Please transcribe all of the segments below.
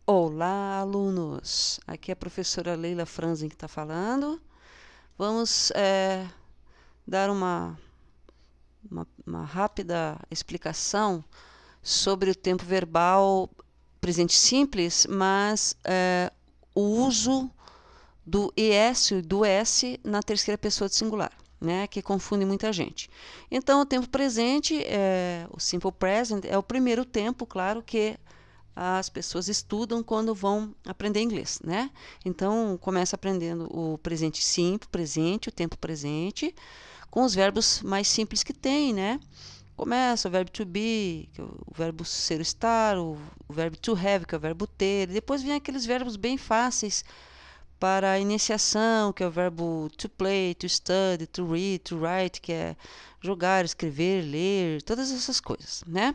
Olá, alunos! Aqui é a professora Leila Franzen que está falando. Vamos dar uma rápida explicação sobre o tempo verbal presente simples, mas o uso do ES e do S na terceira pessoa de singular, né, que confunde muita gente. Então, o tempo presente, o simple present, é o primeiro tempo, claro, que as pessoas estudam quando vão aprender inglês, né? Então, começa aprendendo o presente simples, presente, o tempo presente, com os verbos mais simples que tem, né? Começa o verbo to be, que é o verbo ser, estar, o verbo to have, que é o verbo ter. Depois vem aqueles verbos bem fáceis para a iniciação, que é o verbo to play, to study, to read, to write, que é jogar, escrever, ler, todas essas coisas, né?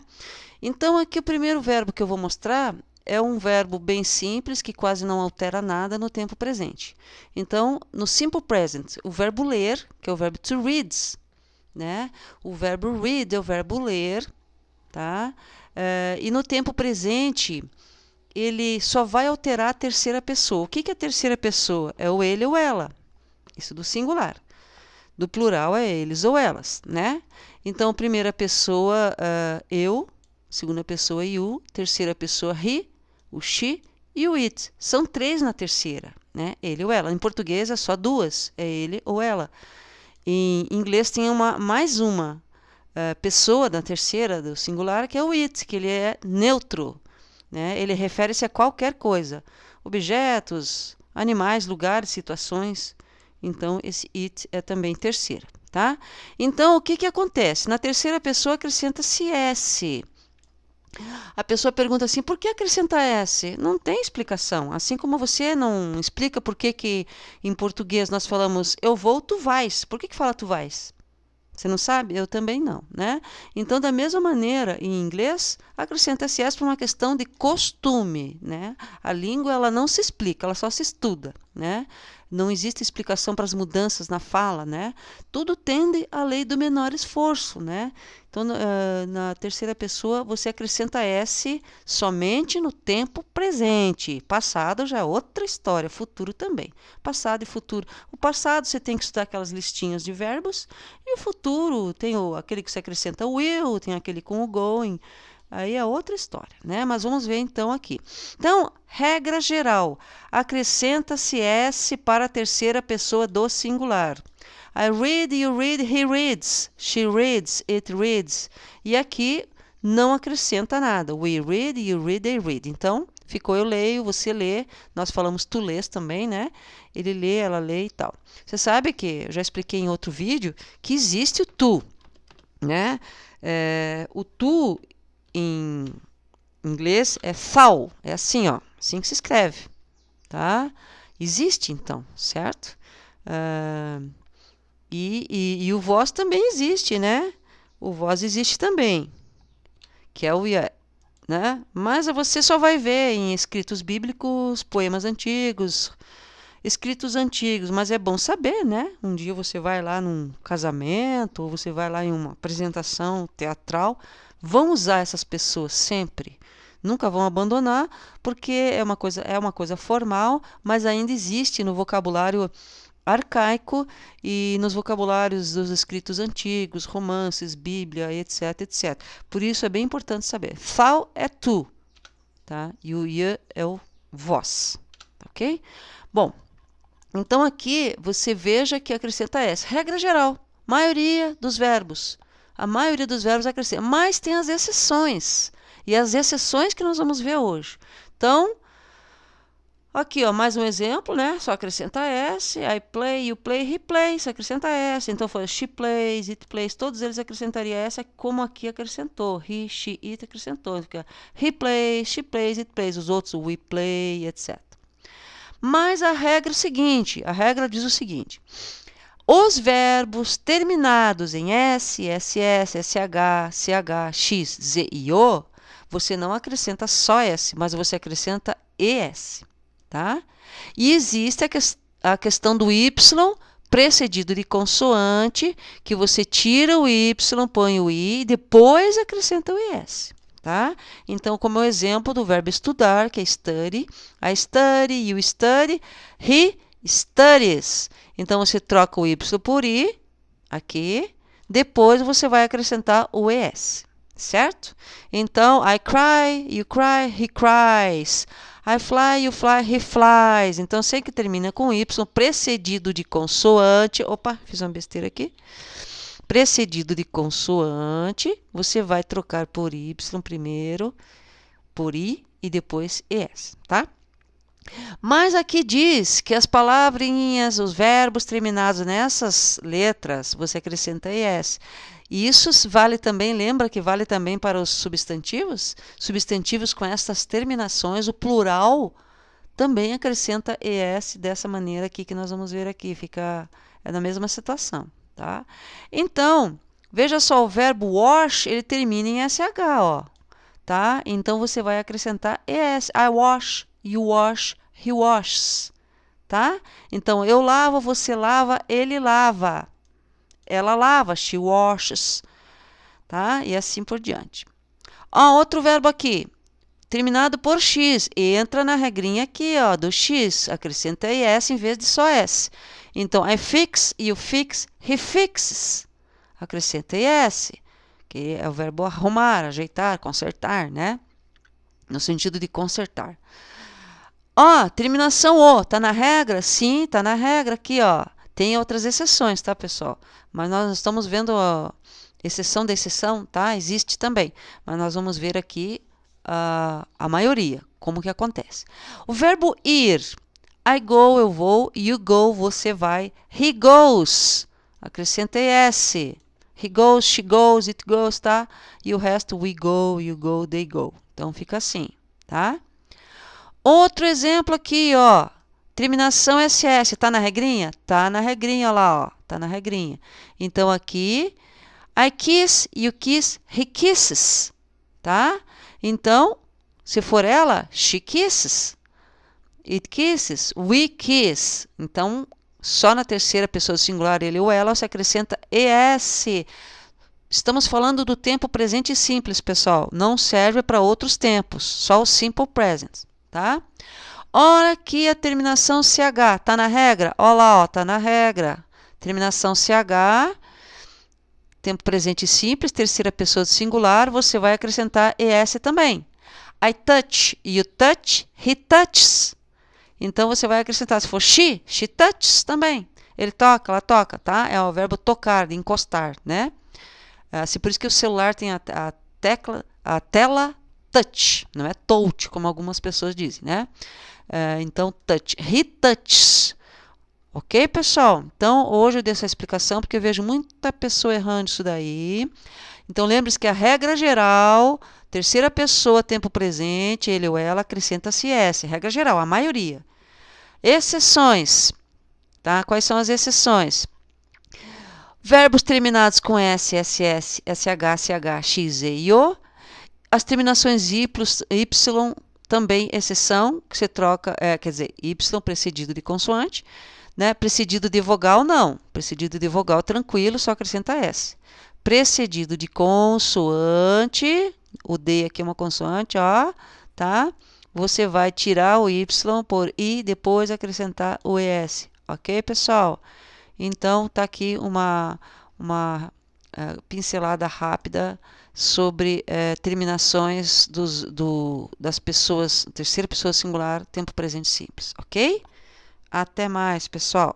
Então, aqui o primeiro verbo que eu vou mostrar é um verbo bem simples, que quase não altera nada no tempo presente. Então, no simple present, o verbo ler, que é o verbo to read, né? O verbo read é o verbo ler, tá? E no tempo presente, ele só vai alterar a terceira pessoa. O que é a terceira pessoa? É o ele ou ela. Isso do singular. Do plural é eles ou elas, né? Então, primeira pessoa, eu. Segunda pessoa, you. Terceira pessoa, he, o she e o it. São três na terceira, né? Ele ou ela. Em português é só duas, é ele ou ela. Em inglês tem mais uma pessoa na terceira do singular, que é o it, que ele é neutro, né? Ele refere-se a qualquer coisa. Objetos, animais, lugares, situações. Então, esse it é também terceira, tá? Então, o que acontece? Na terceira pessoa acrescenta-se S. A pessoa pergunta assim, por que acrescenta S? Não tem explicação. Assim como você não explica por que em português nós falamos eu vou, tu vais. Por que fala tu vais? Você não sabe? Eu também não, né? Então, da mesma maneira, em inglês, acrescenta-se S por uma questão de costume, né? A língua, ela não se explica, ela só se estuda, né? Não existe explicação para as mudanças na fala, né? Tudo tende à lei do menor esforço, né? Então, na terceira pessoa, você acrescenta S somente no tempo presente. Passado já é outra história, futuro também. Passado e futuro. O passado você tem que estudar aquelas listinhas de verbos, e o futuro tem aquele que você acrescenta o will, tem aquele com o going. Aí é outra história, né? Mas vamos ver então aqui. Então, regra geral, acrescenta-se S para a terceira pessoa do singular. I read, you read, he reads, she reads, it reads. E aqui não acrescenta nada. We read, you read, they read. Então, ficou eu leio, você lê. Nós falamos tu lês também, né? Ele lê, ela lê e tal. Você sabe que, eu já expliquei em outro vídeo, que existe o tu, né? O tu em inglês é thou, é assim, ó, assim que se escreve, tá? Existe então, certo? E o vós também existe, né? O vós existe também, que é o ia, né? Mas você só vai ver em escritos bíblicos, poemas antigos, escritos antigos, mas é bom saber, né? Um dia você vai lá num casamento, ou você vai lá em uma apresentação teatral, vão usar essas pessoas sempre. Nunca vão abandonar, porque é uma coisa formal, mas ainda existe no vocabulário arcaico e nos vocabulários dos escritos antigos, romances, Bíblia, etc, etc. Por isso é bem importante saber. Thou é tu, tá? E o ia é o vós, ok? Bom, então aqui você veja que acrescenta S. Regra geral, maioria dos verbos. A maioria dos verbos acrescenta, mas tem as exceções. E as exceções que nós vamos ver hoje. Então, aqui, ó, mais um exemplo, né? Só acrescenta S. I play, you play, he plays. Acrescenta S. Então, foi she plays, it plays. Todos eles acrescentaria S, como aqui acrescentou. He, she, it acrescentou. He plays, she plays, it plays. Os outros, we play, etc. Mas a regra é o seguinte. A regra diz o seguinte. Os verbos terminados em S, SS, SH, CH, X, Z e O, você não acrescenta só S, mas você acrescenta ES, tá? E existe a questão do Y precedido de consoante, que você tira o Y, põe o I e depois acrescenta o ES, tá? Então, como é o exemplo do verbo estudar, que é study, I study, you study, he studies. Então, você troca o Y por I, aqui, depois você vai acrescentar o ES, certo? Então, I cry, you cry, he cries. I fly, you fly, he flies. Então, sei que termina com Y, precedido de consoante. Opa, fiz uma besteira aqui. Precedido de consoante, você vai trocar por Y primeiro, por I e depois ES, tá? Mas aqui diz que as palavrinhas, os verbos terminados nessas letras, você acrescenta ES. E isso vale também, lembra que vale também para os substantivos? Substantivos com essas terminações, o plural também acrescenta ES dessa maneira aqui que nós vamos ver aqui, é na mesma situação, tá? Então, veja só, o verbo wash, ele termina em SH, ó, tá? Então, você vai acrescentar ES, I wash, you wash, he washes, tá? Então, eu lavo, você lava, ele lava. Ela lava, she washes, tá? E assim por diante. Ó, outro verbo aqui, terminado por X, entra na regrinha aqui, ó, do X, acrescenta ES em vez de só S. Então, I fix, you fix, he fixes. Acrescenta ES, que é o verbo arrumar, ajeitar, consertar, né? No sentido de consertar. Ó, terminação O, tá na regra? Sim, tá na regra aqui, ó. Tem outras exceções, tá, pessoal? Mas nós estamos vendo a exceção da exceção, tá? Existe também. Mas nós vamos ver aqui a maioria, como que acontece. O verbo ir, I go, eu vou, you go, você vai, he goes, acrescenta ES, he goes, she goes, it goes, tá? E o resto, we go, you go, they go. Então, fica assim, tá? Outro exemplo aqui, ó, terminação SS, tá na regrinha? Tá na regrinha, ó lá, ó, tá na regrinha. Então, aqui, I kiss, you kiss, he kisses, tá? Então, se for ela, she kisses, it kisses, we kiss. Então, só na terceira pessoa singular, ele ou ela, se acrescenta ES. Estamos falando do tempo presente simples, pessoal. Não serve para outros tempos, só o simple present, tá? Olha aqui a terminação CH, tá na regra? Olha lá, ó, tá na regra. Terminação CH, tempo presente simples, terceira pessoa singular, você vai acrescentar ES também. I touch, you touch, he touches. Então, você vai acrescentar, se for she touches também. Ele toca, ela toca, tá? É o verbo tocar, de encostar, né? Assim, por isso que o celular tem a tela touch, não é touch, como algumas pessoas dizem, né? Então, touch, he touches. Ok, pessoal? Então, hoje eu dei essa explicação porque eu vejo muita pessoa errando isso daí. Então, lembre-se que a regra geral, terceira pessoa, tempo presente, ele ou ela, acrescenta-se S. Regra geral, a maioria. Exceções, tá? Quais são as exceções? Verbos terminados com S, SS, SH, CH, X, E e O. As terminações Y, também exceção, que você troca, quer dizer, Y precedido de consoante. Né? Precedido de vogal, não. Precedido de vogal, tranquilo, só acrescenta S. Precedido de consoante, o D aqui é uma consoante, ó, tá? Você vai tirar o Y por I, depois acrescentar o ES. Ok, pessoal? Então, tá aqui uma pincelada rápida sobre terminações das pessoas, terceira pessoa singular, tempo presente simples, ok? Até mais, pessoal!